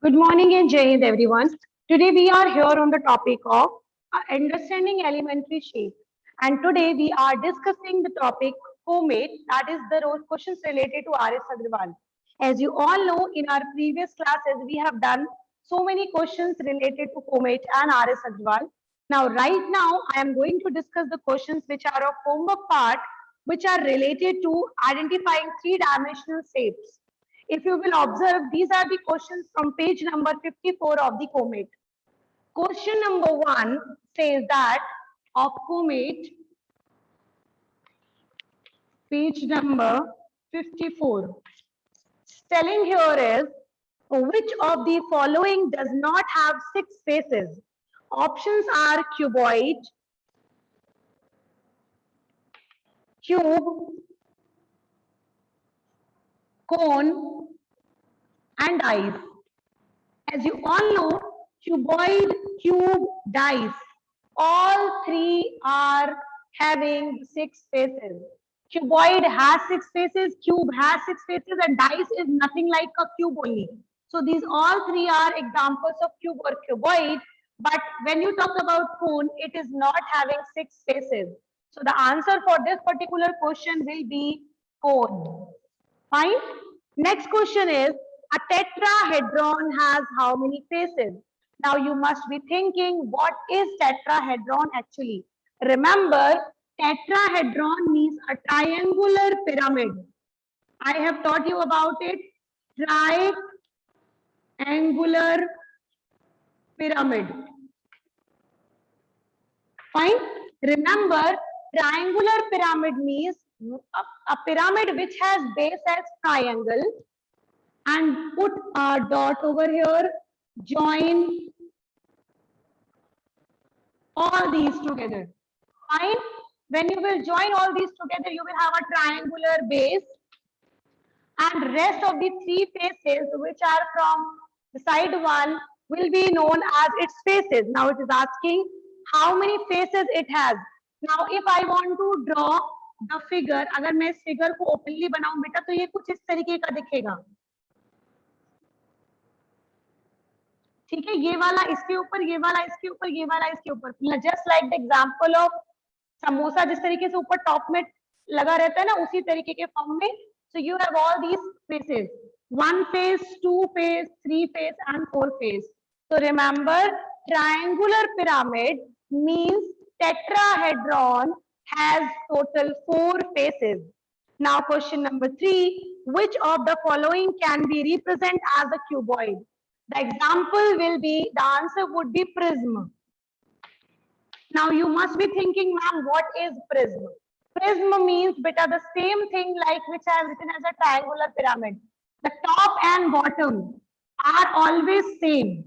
Good morning and Jai Hind, everyone. Today we are here on the topic of understanding elementary shape. And today we are discussing the topic homemade, that is the questions related to R.S. Agrawal. As you all know, in our previous classes, we have done so many questions related to homemade and R.S. Agrawal. Right now, I am going to discuss the questions which are of homework part, which are related to identifying three-dimensional shapes. If you will observe, these are the questions from page number 54 of the Comet. Question number 1 says that of Comet, page number 54. Spelling here is, which of the following does not have six faces? Options are cuboid, cube, cone, and dice. As you all know, cuboid, cube, dice, all three are having six faces. Cuboid has six faces, cube has six faces, and dice is nothing like a cube only. So these all three are examples of cube or cuboid. But when you talk about cone, it is not having six faces. So the answer for this particular question will be cone. Fine. Next question is, a tetrahedron has how many faces? Now you must be thinking, what is tetrahedron actually? Remember, tetrahedron means a triangular pyramid. I have taught you about it. Triangular pyramid. Fine. Remember, triangular pyramid means a pyramid which has base as triangle, and put a dot over here, join all these together. Fine. When you will join all these together, you will have a triangular base, and rest of the three faces which are from the side one will be known as its faces. Now it is asking how many faces it has. Now if I want to draw the figure, अगर मैं इस figure को openly बनाऊं बेटा तो ये कुछ इस तरीके का दिखेगा. ठीक है, ये वाला इसके ऊपर, ये वाला इसके ऊपर, ये वाला इसके ऊपर. Just like the example of samosa जिस तरीके से ऊपर टॉप में लगा रहता है ना, उसी तरीके के फॉर्म में. So you have all these faces, one face, two face, three face and four face. So remember, triangular pyramid means tetrahedron has total four faces. Now question number 3, which of the following can be represented as a cuboid? The example will be, the answer would be prism. Now you must be thinking, ma'am, what is prism? Prism means beta the same thing like which I have written as a triangular pyramid. The top and bottom are always same.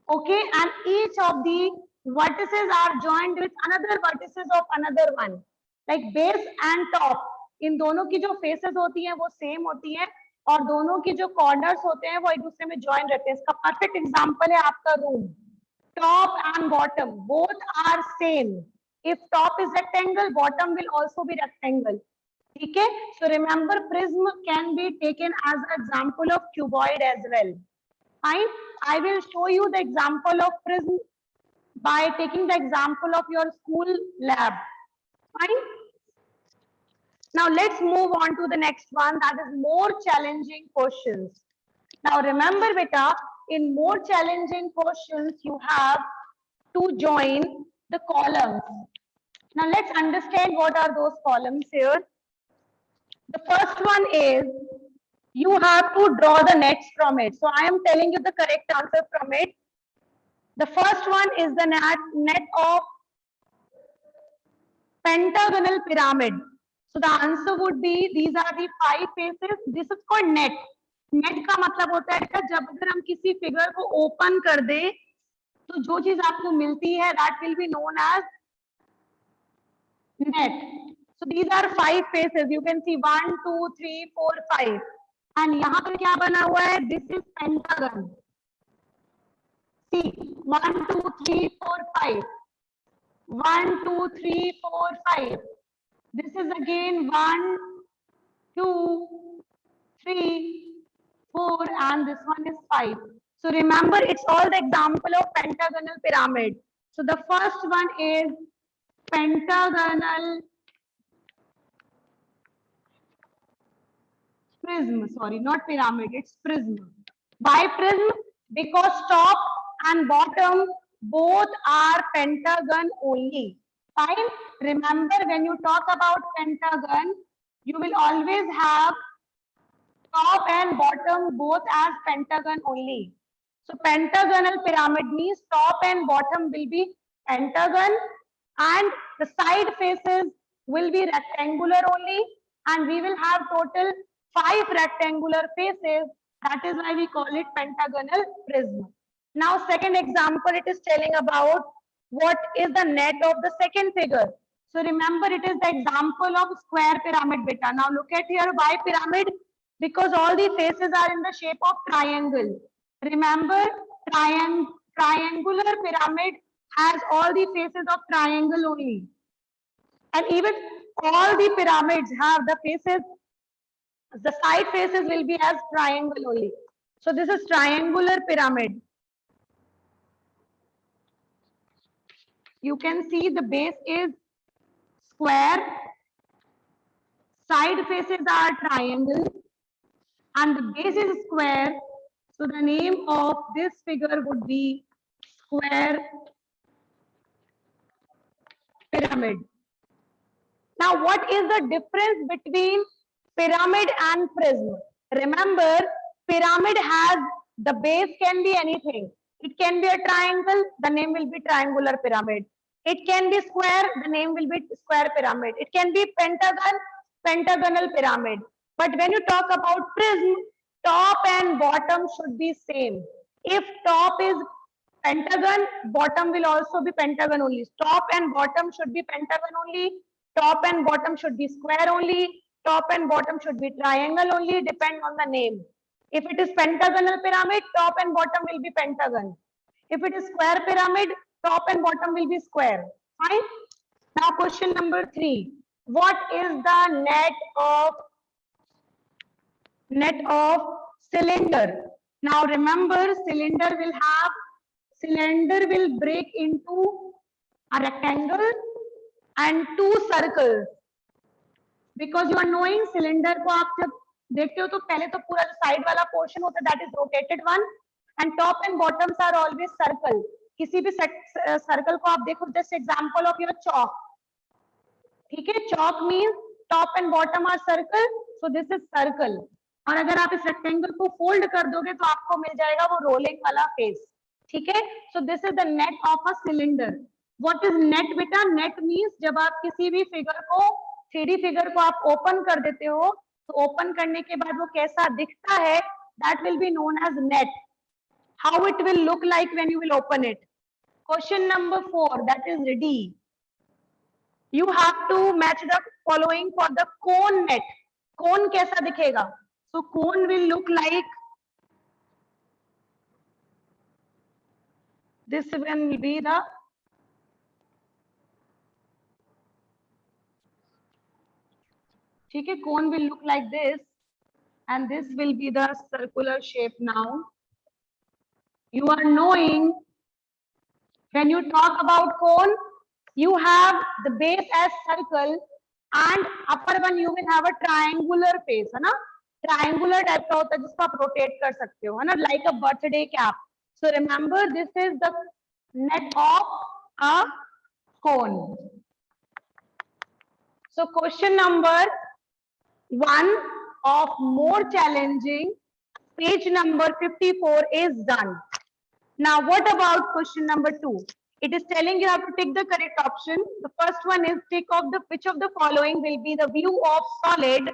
Okay, and each of the vertices are joined with another vertices of another one. Like base and top, इन दोनों की जो faces होती हैं वो same होती हैं, और दोनों की जो corners होते हैं वो एक दूसरे में join रहते हैं. इसका perfect example है आपका room. Top and bottom both are same. If top is rectangle, bottom will also be rectangle. ठीक है, so remember prism can be taken as an example of cuboid as well. Fine. I will show you the example of prism by taking the example of your school lab. Fine. Now let's move on to the next one, that is more challenging questions. Now remember beta, in more challenging questions you have to join the columns. Now let's understand what are those columns here. The first one is, you have to draw the nets from it. So I am telling you the correct answer from it. The first one is the net of pentagonal pyramid. So the answer would be, these are the five faces. This is called net. Net का मतलब होता है जब अगर हम किसी figure को open कर दे तो जो चीज आपको मिलती है that will be known as net. So these are five faces. You can see 1, 2, 3, 4, 5. And यहाँ पर क्या बना हुआ है? This is pentagon. See, 1, 2, 3, 4, 5. 1, 2, 3, 4, 5. This is again 1, 2, 3, 4, and this one is 5. So remember, it's all the example of pentagonal pyramid. So the first one is pentagonal prism. Sorry, not pyramid, it's prism. Why prism? Because top and bottom both are pentagon only. Fine. Remember, when you talk about pentagon, you will always have top and bottom both as pentagon only. So pentagonal pyramid means top and bottom will be pentagon and the side faces will be rectangular only, and we will have total 5 rectangular faces. That is why we call it pentagonal prism. Now second example, it is telling about what is the net of the second figure. So remember, it is the example of square pyramid beta. Now look at here, why pyramid? Because all the faces are in the shape of triangle. Remember, triangular pyramid has all the faces of triangle only. And even all the pyramids have the faces, the side faces will be as triangle only. So this is triangular pyramid. You can see the base is square, side faces are triangle, and the base is square. So the name of this figure would be square pyramid. Now, what is the difference between pyramid and prism? Remember, pyramid has the base can be anything. It can be a triangle, the name will be triangular pyramid. It can be square, the name will be square pyramid. It can be pentagon, pentagonal pyramid. But when you talk about prism, top and bottom should be same. If top is pentagon, bottom will also be pentagon only. Top and bottom should be pentagon only. Top and bottom should be square only. Top and bottom should be triangle only, depend on the name. If it is pentagonal pyramid, top and bottom will be pentagon. If it is square pyramid, top and bottom will be square. Fine. Now question number 3. What is the net of cylinder? Now remember, cylinder will break into a rectangle and 2 circles. Because you are knowing cylinder को आप जब देखते हो तो पहले तो पूरा जो साइड वाला पोर्शन होता है that is rotated one and top and bottoms are always circle. किसी भी सर्कल को आप देखो, just example of your chalk. ठीक है, chalk means top and bottom are circle, so this is circle. और अगर आप इस रेक्टेंगल को फोल्ड कर दोगे तो आपको मिल जाएगा वो रोलिंग वाला फेस. ठीक है, सो this is the net of a cylinder. What is net बेटा? नेट मींस जब आप किसी भी फिगर को, 3D फिगर को आप ओपन कर देते हो तो ओपन करने के बाद वो कैसा दिखता है, that will be known as net. How it will look like when you will open it. Question number 4, that is ready. You have to match the following for the cone net. Cone कैसा दिखेगा? So cone will look like this. Will be the ठीक है, cone will look like this and this will be the circular shape. Now you are knowing when you talk about cone, you have the base as circle and upper one you will have a triangular face, है ना. triangular type का होता है जिसको आप rotate कर सकते हो, है ना, like a birthday cap. So remember, this is the net of a cone. So question number 1 of more challenging, page number 54 is done. Now what about question number 2? It is telling you have to take the correct option. The first one is take off the which of the following will be the view of solid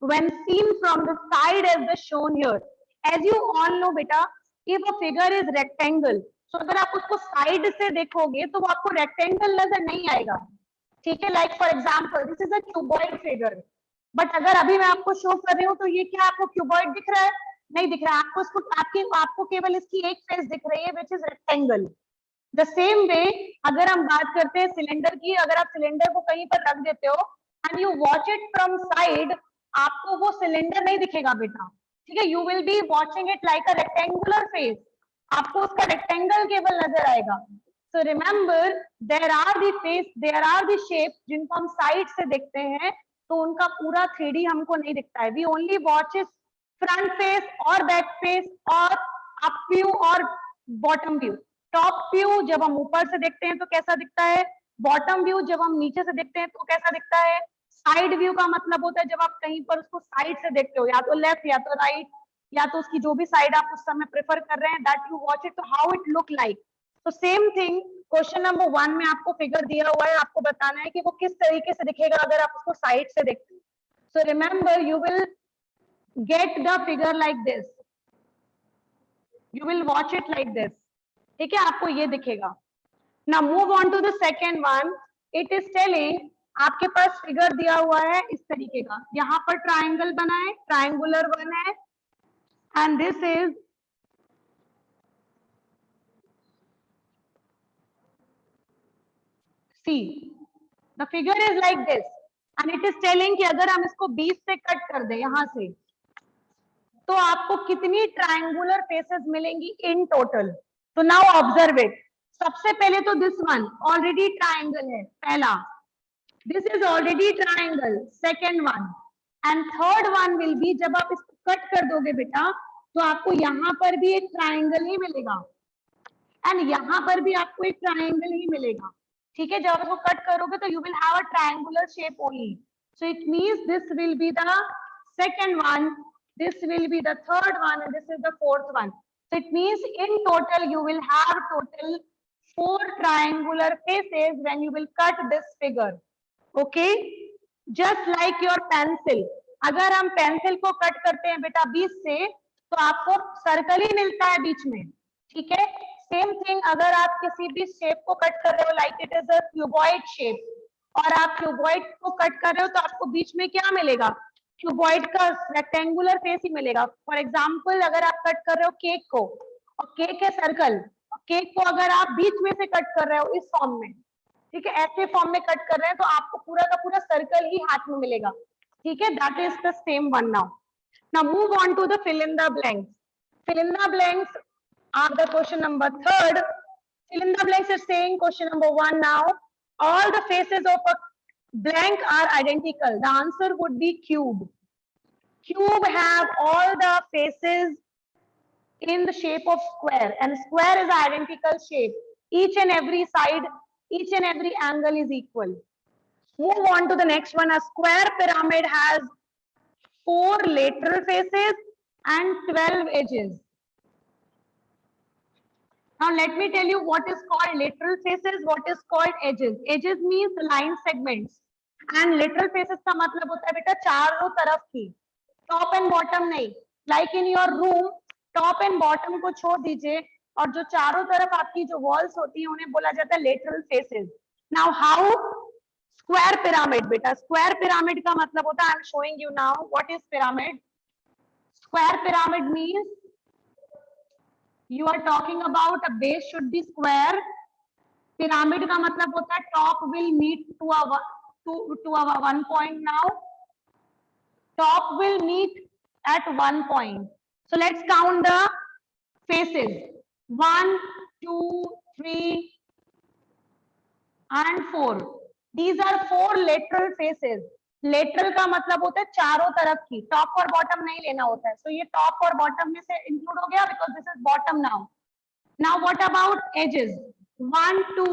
when seen from the side as the shown here. As you all know beta, if a figure is rectangle, so अगर आप उसको side से देखोगे तो वो आपको rectangle नजर नहीं आएगा. ठीक है, like for example this is a cuboid figure, but अगर अभी मैं आपको शो कर रही हूँ तो ये क्या आपको क्यूबॉइड दिख रहा है? नहीं दिख रहा है. आपको केवल इसकी एक फेस दिख रही है which is rectangle. The same way अगर हम बात करते हैं सिलेंडर की, अगर आप सिलेंडर को कहीं पर रख देते हो and you watch it from side, आपको वो सिलेंडर नहीं दिखेगा बेटा. ठीक है, you will be watching it like a rectangular face. आपको उसका रेक्टेंगल केवल नजर आएगा। So remember there are the face, there are the shape जिनको हम साइड से देखते हैं, तो उनका पूरा 3D हमको नहीं दिखता है। We only watches front face और बैक फेस और अप व्यू और बॉटम व्यू। टॉप व्यू जब हम ऊपर से देखते हैं तो कैसा दिखता है, बॉटम व्यू जब हम नीचे से देखते हैं तो कैसा दिखता है। साइड व्यू का मतलब होता है जब आप कहीं पर उसको साइड से देखते हो, या तो लेफ्ट या तो राइट, या तो उसकी जो भी साइड आप उस समय प्रेफर कर रहे हैं, दैट यू वॉच इट, तो हाउ इट लुक लाइक। तो सेम थिंग क्वेश्चन नंबर 1 में आपको फिगर दिया हुआ है, आपको बताना है कि वो किस तरीके से दिखेगा अगर आप उसको साइड से देखते हैं। So remember you will get the figure like this, you will watch it like this, ठीक है, आपको ये दिखेगा। Now move on to the second one. It is telling, आपके पास फिगर दिया हुआ है इस तरीके का, यहाँ पर ट्राइंगल बना है, ट्राइंगुलर वन है, and this is see, the figure is like this, and it is telling कि अगर हम इसको 20 से कट कर दें यहां से, तो आपको कितनी ट्राइंगुलर फेसेस मिलेंगी इन टोटल। तो नाउ ऑब्जर्व इट। सबसे पहले तो दिस वन ऑलरेडी ट्राइंगल है, पहला, this is already triangle, second one, and third one will be, जब आप इसको कट कर दोगे बेटा, तो आपको यहां पर भी एक ट्राइंगल ही मिलेगा, एंड यहां पर भी आपको एक ट्राइंगल ही मिलेगा, ठीक है। जब इसको कट करोगे तो you will have a triangular shape only, so it means this will be the second one, this will be the third one, and this is the fourth one. So it means in total you will have total 4 triangular faces when you will cut this figure. Okay, just like your pencil, अगर हम pencil को cut करते हैं बेटा 20 से, तो आपको circle ही मिलता है बीच में, ठीक है। सेम थिंग अगर आप किसी भी शेप को कट कर रहे हो, like it is a cuboid shape, और आप क्यूबॉइड को कट कर रहे हो, तो आपको बीच में क्या मिलेगा, क्यूबॉइड का रेक्टेंगुलर फेस ही मिलेगा। फॉर एग्जाम्पल अगर आप कट कर रहे हो केक को, और केक है सर्कल, केक को अगर आप बीच में से कट कर रहे हो इस फॉर्म में, ठीक है, ऐसे फॉर्म में कट कर रहे हैं, तो आपको पूरा का पूरा सर्कल ही हाथ में मिलेगा, ठीक है। That is the same one. Now now move on to the fill in the blanks. Fill in the blanks are the question number third. Fill in the blanks is saying question number 1 now. All the faces of a blank are identical. The answer would be cube. Cube have all the faces in the shape of square, and square is identical shape. Each and every side, each and every angle is equal. Move on to the next one. A square pyramid has 4 lateral faces and 12 edges. Now let me tell you what is called lateral faces, what is called edges. Edges means line segments, and lateral faces का मतलब होता है बेटा चारों तरफ की, top and bottom नहीं। Like in your room, top and bottom को छोड़ दीजिए, और जो चारों तरफ आपकी जो वॉल्स होती है उन्हें बोला जाता है lateral faces. Now how square pyramid, बेटा स्क्वायर पिरामिड का मतलब होता है, I am showing you now what is pyramid. Square pyramid means you are talking about a base should be square. Pyramid का मतलब होता है top will meet to a one point. Now top will meet at one point. So let's count the faces. 1, 2, 3 and 4. These are 4 lateral faces. Lateral का मतलब होता है चारों तरफ की, टॉप और बॉटम नहीं लेना होता है। सो ये टॉप और बॉटम में से इंक्लूड हो गया, because this is bottom now. Now what about edges? 1, 2,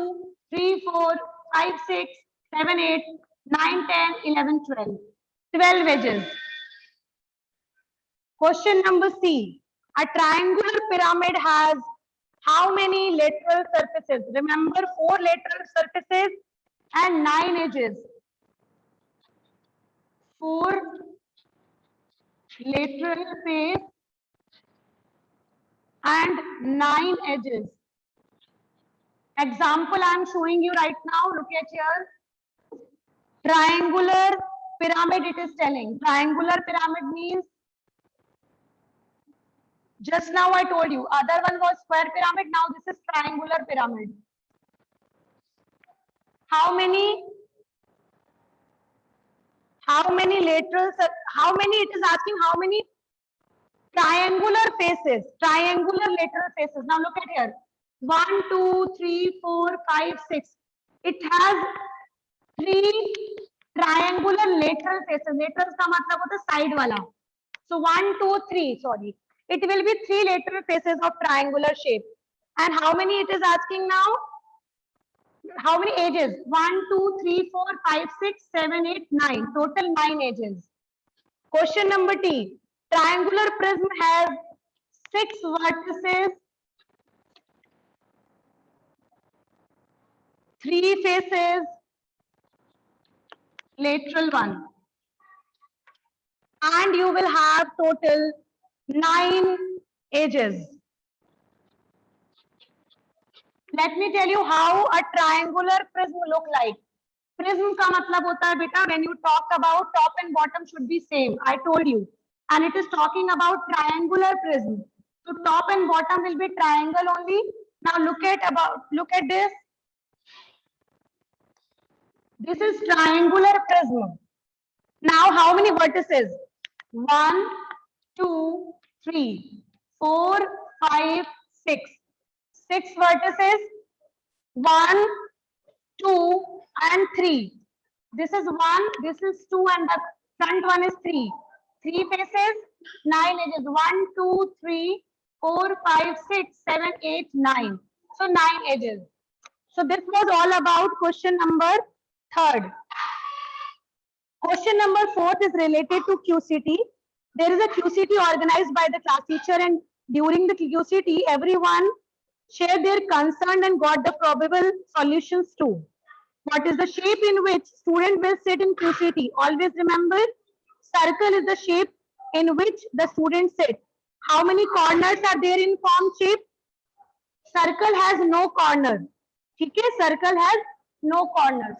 3, 4, 5, 6, 7, 8, 9, 10, 11, 12. 12 edges. Question number C. A triangular pyramid has how many lateral surfaces? Remember 4 lateral surfaces and 9 edges. 4 lateral face and 9 edges. Example I am showing you right now. Look at here. Triangular pyramid, it is telling. Triangular pyramid means, just now I told you, other one was square pyramid, now this is triangular pyramid. How many laterals, how many, it is asking how many Triangular faces, triangular lateral faces. Now look at here. 1, 2, 3, 4, 5, 6. It has 3 triangular lateral faces. Lateral का मतलब होता है side वाला. So 1, 2, 3. Sorry. It will be 3 lateral faces of triangular shape. And how many it is asking now? How many edges? 1, 2, 3, 4, 5, 6, 7, 8, 9. Total 9 edges. Question number T. Triangular prism has 6 vertices, 3 faces, lateral 1. And you will have total 9 edges. Let me tell you how a triangular prism look like. Prism का मतलब होता है बेटा, when you talk about top and bottom should be same. I told you. And it is talking about triangular prism. So top and bottom will be triangle only. Now look at this. This is triangular prism. Now how many vertices? 1, 2, 3, 4, 5, 6. 6 vertices. 1, 2, and 3. This is 1, this is 2, and the front one is 3. 3 faces, 9 edges. 1, 2, 3, 4, 5, 6, 7, 8, 9. So 9 edges. So this was all about question number 3rd. Question number 4th is related to QCT. There is a QCT organized by the class teacher, and during the QCT, everyone shared their concern and got the probable solutions too. What is the shape in which student will sit in QCT? Always remember, circle is the shape in which the student sit. How many corners are there in form shape? Circle has no corner. Okay, circle has no corners.